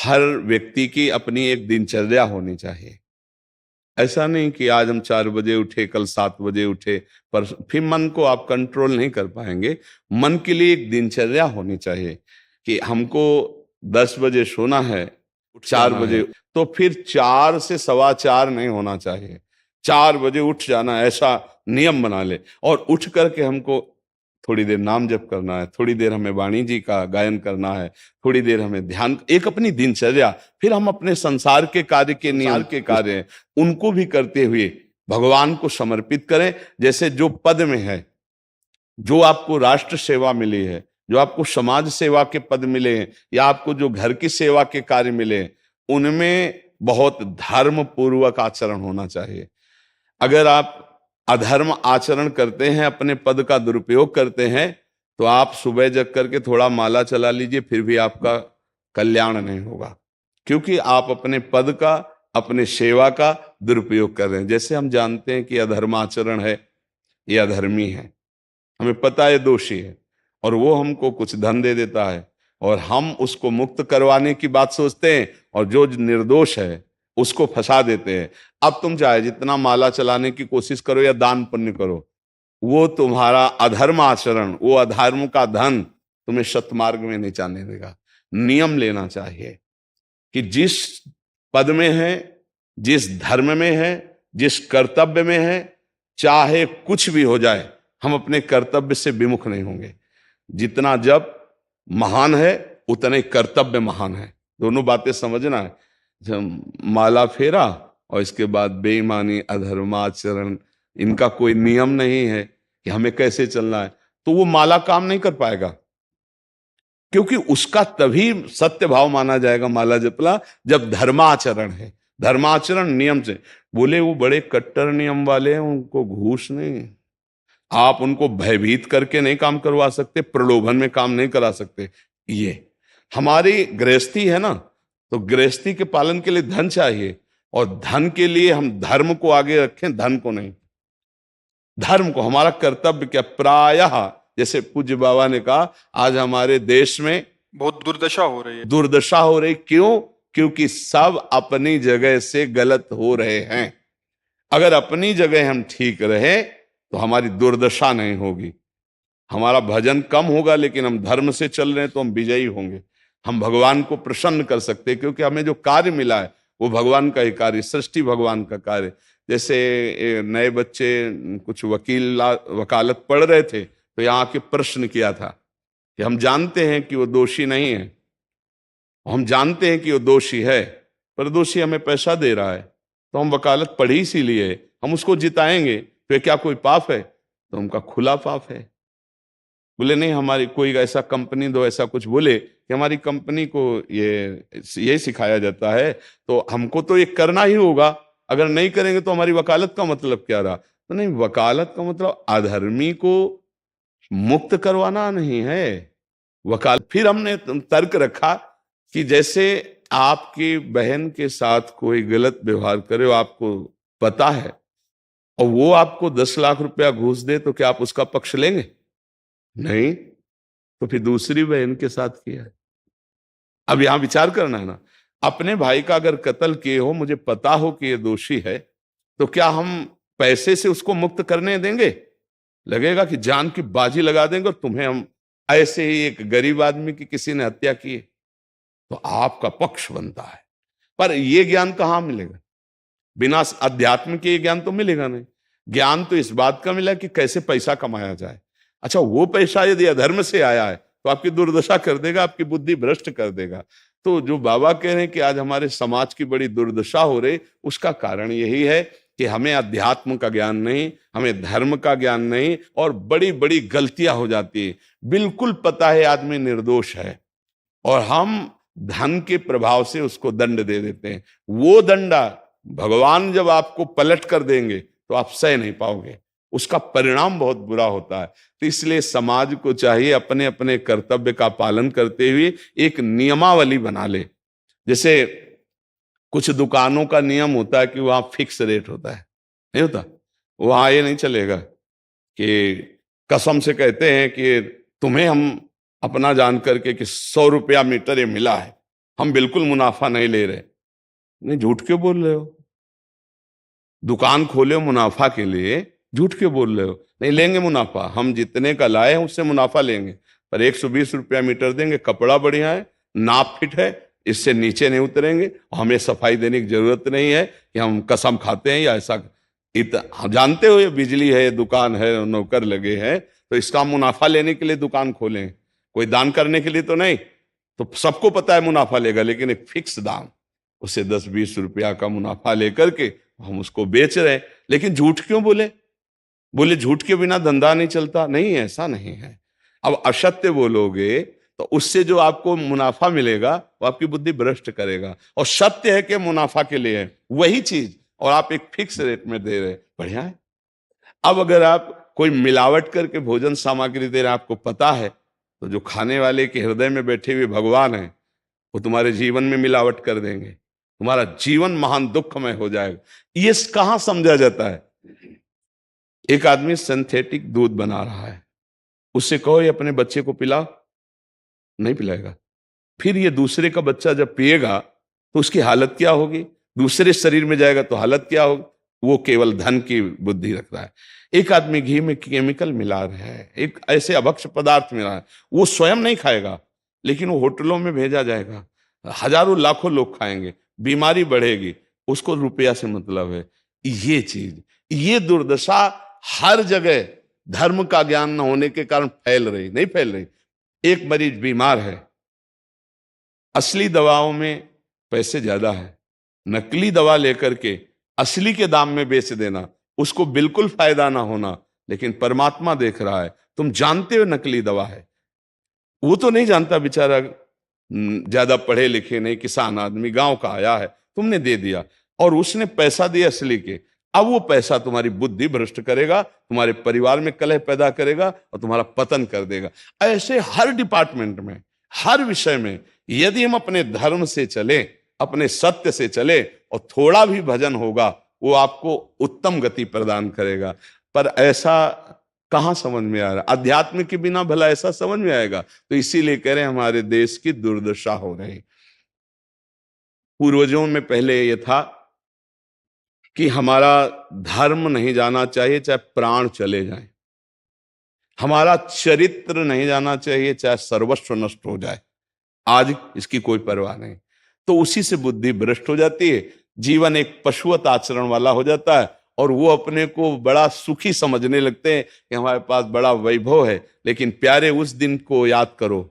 हर व्यक्ति की अपनी एक दिनचर्या होनी चाहिए। ऐसा नहीं कि आज हम 4 बजे उठे, कल 7 बजे उठे, पर फिर मन को आप कंट्रोल नहीं कर पाएंगे। मन के लिए एक दिनचर्या होनी चाहिए कि हमको 10 बजे सोना है, चार जाना बजे है। तो फिर 4 से 4:15 नहीं होना चाहिए। 4 बजे उठ जाना, ऐसा नियम बना ले। और उठ करके हमको थोड़ी देर नाम जप करना है, थोड़ी देर हमें वाणी जी का गायन करना है, थोड़ी देर हमें ध्यान, एक अपनी दिनचर्या। फिर हम अपने संसार के कार्य के नियम के कार्य हैं, उनको भी करते हुए भगवान को समर्पित करें। जैसे जो पद में है, जो आपको राष्ट्र सेवा मिली है, जो आपको समाज सेवा के पद मिले हैं, या आपको जो घर की सेवा के कार्य मिले हैं, उनमें बहुत धर्म पूर्वक आचरण होना चाहिए। अगर आप अधर्म आचरण करते हैं, अपने पद का दुरुपयोग करते हैं, तो आप सुबह जग करके थोड़ा माला चला लीजिए, फिर भी आपका कल्याण नहीं होगा, क्योंकि आप अपने पद का, अपने सेवा का दुरुपयोग कर रहे हैं। जैसे हम जानते हैं कि अधर्माचरण है, ये अधर्मी है, हमें पता है दोषी है, और वो हमको कुछ धन दे देता है, और हम उसको मुक्त करवाने की बात सोचते हैं, और जो निर्दोष है उसको फंसा देते हैं। अब तुम चाहे जितना माला चलाने की कोशिश करो या दान पुण्य करो, वो तुम्हारा अधर्म आचरण, वो अधर्म का धन तुम्हें सतमार्ग में नहीं जाने देगा। नियम लेना चाहिए कि जिस पद में है, जिस धर्म में है, जिस कर्तव्य में है, चाहे कुछ भी हो जाए, हम अपने कर्तव्य से विमुख नहीं होंगे। जितना जप महान है, उतना ही कर्तव्य महान है। दोनों बातें समझना है। माला फेरा और इसके बाद बेईमानी, अधर्माचरण, इनका कोई नियम नहीं है कि हमें कैसे चलना है, तो वो माला काम नहीं कर पाएगा, क्योंकि उसका तभी सत्य भाव माना जाएगा माला जपला जब धर्माचरण है। धर्माचरण नियम से। बोले वो बड़े कट्टर नियम वाले हैं, उनको घूस नहीं, आप उनको भयभीत करके नहीं काम करवा सकते, प्रलोभन में काम नहीं करा सकते। ये हमारी गृहस्थी है ना, तो गृहस्थी के पालन के लिए धन चाहिए, और धन के लिए हम धर्म को आगे रखें, धन को नहीं। धर्म को, हमारा कर्तव्य क्या, प्रायः जैसे पूज्य बाबा ने कहा, आज हमारे देश में बहुत दुर्दशा हो रही है। दुर्दशा हो रही, क्यों? क्योंकि सब अपनी जगह से गलत हो रहे हैं। अगर अपनी जगह हम ठीक रहे तो हमारी दुर्दशा नहीं होगी। हमारा भजन कम होगा, लेकिन हम धर्म से चल रहे हैं तो हम विजयी होंगे। हम भगवान को प्रसन्न कर सकते हैं, क्योंकि हमें जो कार्य मिला है वो भगवान का ही कार्य, सृष्टि भगवान का कार्य। जैसे नए बच्चे कुछ वकालत पढ़ रहे थे, तो यहाँ आके प्रश्न किया था कि हम जानते हैं कि वो दोषी नहीं है, हम जानते हैं कि वो दोषी है, पर दोषी हमें पैसा दे रहा है, तो हम वकालत पढ़ी इसीलिए, हम उसको जिताएंगे, तो क्या कोई पाप है? तो उनका खुला पाप है। बोले नहीं, हमारी कोई ऐसा कंपनी दो, ऐसा कुछ बोले कि हमारी कंपनी को ये सिखाया जाता है, तो हमको तो ये करना ही होगा, अगर नहीं करेंगे तो हमारी वकालत का मतलब क्या रहा? तो नहीं, वकालत का मतलब अधर्मी को मुक्त करवाना नहीं है वकालत। फिर हमने तर्क रखा कि जैसे आपकी बहन के साथ कोई गलत व्यवहार करे, आपको पता है, और वो आपको 10 लाख रुपया घूस दे, तो क्या आप उसका पक्ष लेंगे? नहीं, तो फिर दूसरी बहन के साथ किया है। अब यहां विचार करना है ना, अपने भाई का अगर कत्ल किए हो, मुझे पता हो कि ये दोषी है, तो क्या हम पैसे से उसको मुक्त करने देंगे? लगेगा कि जान की बाजी लगा देंगे, और तुम्हें हम, ऐसे ही एक गरीब आदमी की किसी ने हत्या की है, तो आपका पक्ष बनता है। पर यह ज्ञान कहां मिलेगा? बिना अध्यात्म के ये ज्ञान तो मिलेगा नहीं। ज्ञान तो इस बात का मिला कि कैसे पैसा कमाया जाए। अच्छा, वो पैसा यदि अधर्म से आया है तो आपकी दुर्दशा कर देगा, आपकी बुद्धि भ्रष्ट कर देगा। तो जो बाबा कह रहे हैं कि आज हमारे समाज की बड़ी दुर्दशा हो रही, उसका कारण यही है कि हमें अध्यात्म का ज्ञान नहीं, हमें धर्म का ज्ञान नहीं, और बड़ी बड़ी गलतियां हो जाती है। बिल्कुल पता है आदमी निर्दोष है, और हम धन के प्रभाव से उसको दंड दे देते हैं। वो दंडा भगवान जब आपको पलट कर देंगे तो आप सह नहीं पाओगे, उसका परिणाम बहुत बुरा होता है। तो इसलिए समाज को चाहिए अपने अपने कर्तव्य का पालन करते हुए एक नियमावली बना ले। जैसे कुछ दुकानों का नियम होता है कि वहां फिक्स रेट होता है, नहीं होता? वहां ये नहीं चलेगा कि कसम से कहते हैं कि तुम्हें हम अपना जान करके कि 100 रुपया मीटर ये मिला है, हम बिल्कुल मुनाफा नहीं ले रहे। नहीं, झूठ क्यों बोल रहे हो? दुकान खोले हो मुनाफा के लिए, झूठ क्यों बोल रहे हो? नहीं लेंगे मुनाफा, हम जितने का लाए हैं उससे मुनाफा लेंगे, पर 120 रुपया मीटर देंगे, कपड़ा बढ़िया है, नाप फिट है, इससे नीचे नहीं उतरेंगे, हमें सफाई देने की जरूरत नहीं है कि हम कसम खाते हैं या ऐसा। हम जानते हो ये बिजली है, दुकान है, नौकर लगे हैं, तो इसका मुनाफा लेने के लिए दुकान खोलें, कोई दान करने के लिए तो नहीं। तो सबको पता है मुनाफा लेगा, लेकिन एक फिक्स दाम, उसे 10-20 रुपया का मुनाफा लेकर के हम उसको बेच रहे हैं। लेकिन झूठ क्यों बोले? बोले झूठ के बिना धंधा नहीं चलता। नहीं, ऐसा नहीं है। अब असत्य बोलोगे तो उससे जो आपको मुनाफा मिलेगा वो आपकी बुद्धि भ्रष्ट करेगा, और सत्य है कि मुनाफा के लिए है वही चीज, और आप एक फिक्स रेट में दे रहे हैं, बढ़िया है। अब अगर आप कोई मिलावट करके भोजन सामग्री दे रहे हैं, आपको पता है, तो जो खाने वाले के हृदय में बैठे हुए भगवान है वो तुम्हारे जीवन में मिलावट कर देंगे, तुम्हारा जीवन महान दुखमय हो जाएगा। ये कहां समझा जाता है? एक आदमी सिंथेटिक दूध बना रहा है, उससे कहो ये अपने बच्चे को पिला, नहीं पिलाएगा। फिर ये दूसरे का बच्चा जब पिएगा तो उसकी हालत क्या होगी? दूसरे शरीर में जाएगा तो हालत क्या होगी? वो केवल धन की बुद्धि रख रहा है। एक आदमी घी में केमिकल मिला रहा है, एक ऐसे अभक्ष्य पदार्थ मिला है, वो स्वयं नहीं खाएगा, लेकिन वो होटलों में भेजा जाएगा, हजारों लाखों लोग खाएंगे, बीमारी बढ़ेगी, उसको रुपया से मतलब है। ये चीज, ये दुर्दशा हर जगह धर्म का ज्ञान न होने के कारण फैल रही, नहीं फैल रही। एक मरीज बीमार है, असली दवाओं में पैसे ज्यादा है, नकली दवा लेकर के असली के दाम में बेच देना, उसको बिल्कुल फायदा ना होना। लेकिन परमात्मा देख रहा है, तुम जानते हो नकली दवा है, वो तो नहीं जानता बेचारा, ज्यादा पढ़े लिखे नहीं, किसान आदमी गांव का आया है, तुमने दे दिया और उसने पैसा दिया असली के। अब वो पैसा तुम्हारी बुद्धि भ्रष्ट करेगा, तुम्हारे परिवार में कलह पैदा करेगा और तुम्हारा पतन कर देगा। ऐसे हर डिपार्टमेंट में, हर विषय में यदि हम अपने धर्म से चले, अपने सत्य से चले और थोड़ा भी भजन होगा, वो आपको उत्तम गति प्रदान करेगा। पर ऐसा कहां समझ में आ रहा? अध्यात्म के बिना भला ऐसा समझ में आएगा? तो इसीलिए कह रहे हैं हमारे देश की दुर्दशा हो रही। पूर्वजों में पहले यह था कि हमारा धर्म नहीं जाना चाहिए चाहे प्राण चले जाएं, हमारा चरित्र नहीं जाना चाहिए चाहे सर्वस्व नष्ट हो जाए। आज इसकी कोई परवाह नहीं, तो उसी से बुद्धि भ्रष्ट हो जाती है, जीवन एक पशुवत आचरण वाला हो जाता है, और वो अपने को बड़ा सुखी समझने लगते हैं कि हमारे पास बड़ा वैभव है। लेकिन प्यारे, उस दिन को याद करो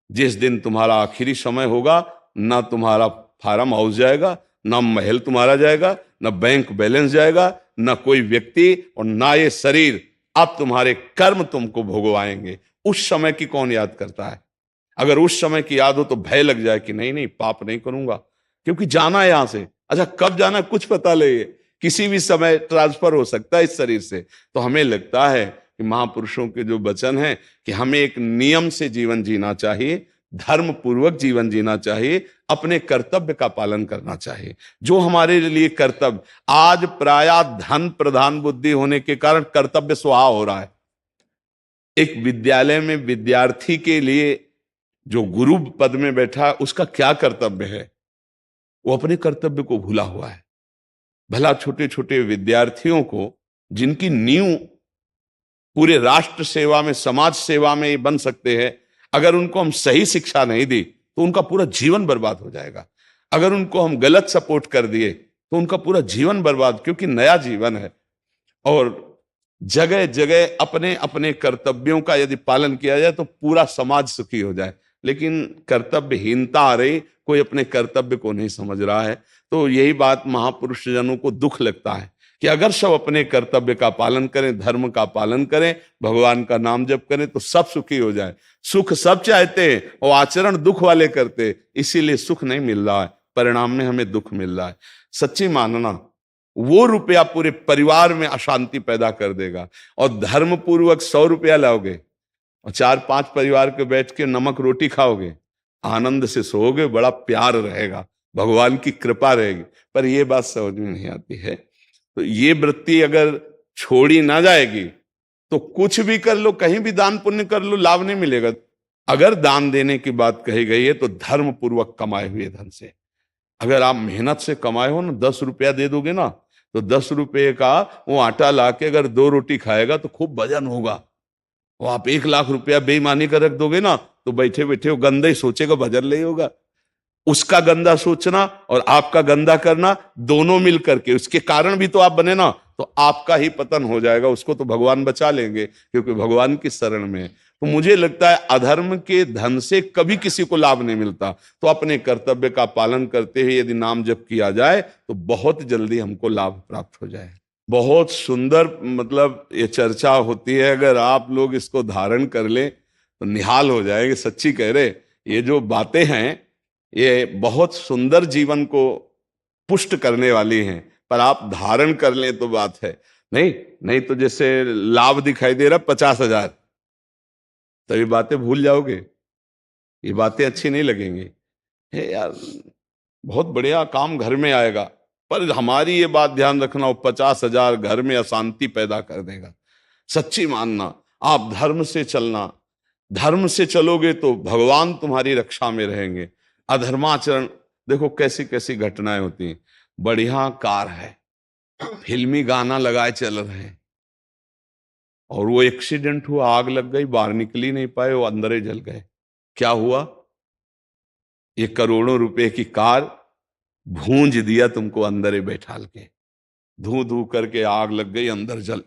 जिस दिन तुम्हारा आखिरी समय होगा, ना तुम्हारा फार्म हाउस जाएगा, ना महल तुम्हारा जाएगा, ना बैंक बैलेंस जाएगा, ना कोई व्यक्ति, और ना ये शरीर। अब तुम्हारे कर्म तुमको भोगवाएंगे। उस समय की कौन याद करता है? अगर उस समय की याद हो तो भय लग जाए कि नहीं नहीं, पाप नहीं करूंगा, क्योंकि जाना है यहां से। अच्छा, कब जाना कुछ पता नहीं, किसी भी समय ट्रांसफर हो सकता है इस शरीर से। तो हमें लगता है कि महापुरुषों के जो वचन हैं कि हमें एक नियम से जीवन जीना चाहिए, धर्म पूर्वक जीवन जीना चाहिए, अपने कर्तव्य का पालन करना चाहिए। जो हमारे लिए कर्तव्य, आज प्रायः धन प्रधान बुद्धि होने के कारण कर्तव्य स्वाहा हो रहा है। एक विद्यालय में विद्यार्थी के लिए जो गुरु पद में बैठा है, उसका क्या कर्तव्य है? वो अपने कर्तव्य को भूला हुआ है। भला छोटे छोटे विद्यार्थियों को, जिनकी नींव पूरे राष्ट्र सेवा में, समाज सेवा में ये बन सकते हैं, अगर उनको हम सही शिक्षा नहीं दी तो उनका पूरा जीवन बर्बाद हो जाएगा। अगर उनको हम गलत सपोर्ट कर दिए तो उनका पूरा जीवन बर्बाद, क्योंकि नया जीवन है। और जगह जगह अपने अपने कर्तव्यों का यदि पालन किया जाए तो पूरा समाज सुखी हो जाए। लेकिन कर्तव्यहीनता आ रही, कोई अपने कर्तव्य को नहीं समझ रहा है। तो यही बात महापुरुष जनों को दुख लगता है कि अगर सब अपने कर्तव्य का पालन करें, धर्म का पालन करें, भगवान का नाम जप करें, तो सब सुखी हो जाए। सुख सब चाहते हैं और आचरण दुख वाले करते, इसीलिए सुख नहीं मिल रहा है, परिणाम में हमें दुख मिल रहा है। सच्ची मानना, वो रुपया पूरे परिवार में अशांति पैदा कर देगा। और धर्म पूर्वक 100 रुपया लाओगे और 4-5 परिवार के बैठ के नमक रोटी खाओगे, आनंद से सोओगे, बड़ा प्यार रहेगा, भगवान की कृपा रहेगी। पर यह बात समझ में नहीं आती है। तो ये वृत्ति अगर छोड़ी ना जाएगी तो कुछ भी कर लो, कहीं भी दान पुण्य कर लो, लाभ नहीं मिलेगा। अगर दान देने की बात कही गई है तो धर्म पूर्वक कमाए हुए धन से। अगर आप मेहनत से कमाए हो ना, 10 रुपया दे दोगे ना, तो 10 रुपये का वो आटा लाके अगर 2 रोटी खाएगा तो खूब वजन होगा। वो आप 1 लाख रुपया बेईमानी कर रख दोगे ना, तो बैठे बैठे वो गंदा ही सोचेगा, भजन नहीं होगा। उसका गंदा सोचना और आपका गंदा करना, दोनों मिल करके उसके कारण भी तो आप बने ना, तो आपका ही पतन हो जाएगा। उसको तो भगवान बचा लेंगे क्योंकि भगवान की शरण में है। तो मुझे लगता है अधर्म के धन से कभी किसी को लाभ नहीं मिलता। तो अपने कर्तव्य का पालन करते हुए यदि नाम जप किया जाए तो बहुत जल्दी हमको लाभ प्राप्त हो जाए। बहुत सुंदर, मतलब ये चर्चा होती है, अगर आप लोग इसको धारण कर लें तो निहाल हो जाएंगे। सच्ची कह रहे, ये जो बातें हैं ये बहुत सुंदर जीवन को पुष्ट करने वाली हैं, पर आप धारण कर लें तो बात है। नहीं नहीं तो जैसे लाभ दिखाई दे रहा 50,000, तो ये बातें भूल जाओगे, ये बातें अच्छी नहीं लगेंगी। हे यार, बहुत बढ़िया काम घर में आएगा, पर हमारी ये बात ध्यान रखना, वो 50,000 घर में अशांति पैदा कर देगा। सच्ची मानना, आप धर्म से चलना, धर्म से चलोगे तो भगवान तुम्हारी रक्षा में रहेंगे। अधर्माचरण, देखो कैसी कैसी घटनाएं होती हैं। बढ़िया कार है, फिल्मी गाना लगाए चल रहे हैं, और वो एक्सीडेंट हुआ, आग लग गई, बाहर निकल ही नहीं पाए, वो अंदर ही जल गए। क्या हुआ? ये करोड़ों रुपए की कार भूंज दिया तुमको अंदर ही बैठाल के, धू धू करके आग लग गई, अंदर जल।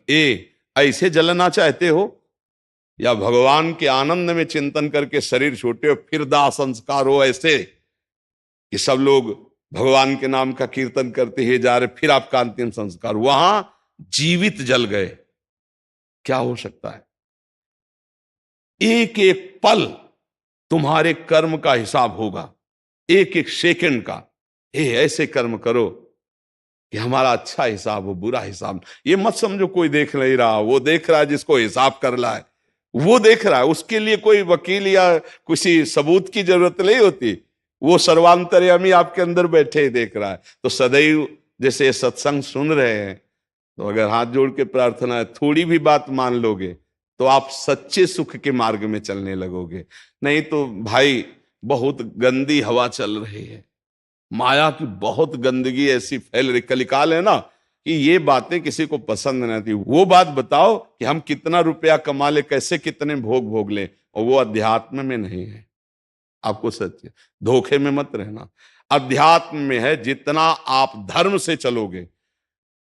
ऐसे जलना चाहते हो, या भगवान के आनंद में चिंतन करके शरीर छोटे हो फिर दाह संस्कार हो ऐसे कि सब लोग भगवान के नाम का कीर्तन करते ही जा रहे, फिर आपका अंतिम संस्कार वहां जीवित जल गए? क्या हो सकता है? एक एक पल तुम्हारे कर्म का हिसाब होगा, एक एक सेकंड का। ऐसे कर्म करो कि हमारा अच्छा हिसाब हो, बुरा हिसाब। ये मत समझो कोई देख नहीं रहा, वो देख रहा है जिसको हिसाब कर रहा है, वो देख रहा है। उसके लिए कोई वकील या किसी सबूत की जरूरत नहीं होती, वो सर्वांतर्यामी आपके अंदर बैठे ही देख रहा है। तो सदैव जैसे सत्संग सुन रहे हैं, तो अगर हाथ जोड़ के प्रार्थना है, थोड़ी भी बात मान लोगे तो आप सच्चे सुख के मार्ग में चलने लगोगे। नहीं तो भाई बहुत गंदी हवा चल रही है, माया की बहुत गंदगी ऐसी फैल रही, कलिकाल है ना, कि ये बातें किसी को पसंद नहीं आती। वो बात बताओ कि हम कितना रुपया कमा ले, कैसे कितने भोग भोग ले, और वो अध्यात्म में नहीं है। आपको सच धोखे में मत रहना, अध्यात्म में है। जितना आप धर्म से चलोगे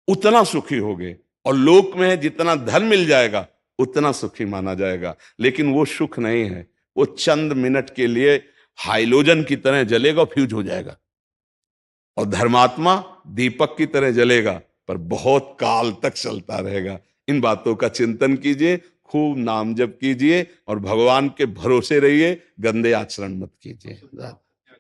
उतना सुखी होगे, और लोक में है जितना धन मिल जाएगा उतना सुखी माना जाएगा। लेकिन वो सुख नहीं है, वो चंद मिनट के लिए हाइलोजन की तरह जलेगा, फ्यूज हो जाएगा। और धर्मात्मा दीपक की तरह जलेगा, पर बहुत काल तक चलता रहेगा। इन बातों का चिंतन कीजिए, खूब नाम जप कीजिए, और भगवान के भरोसे रहिए, गंदे आचरण मत कीजिए।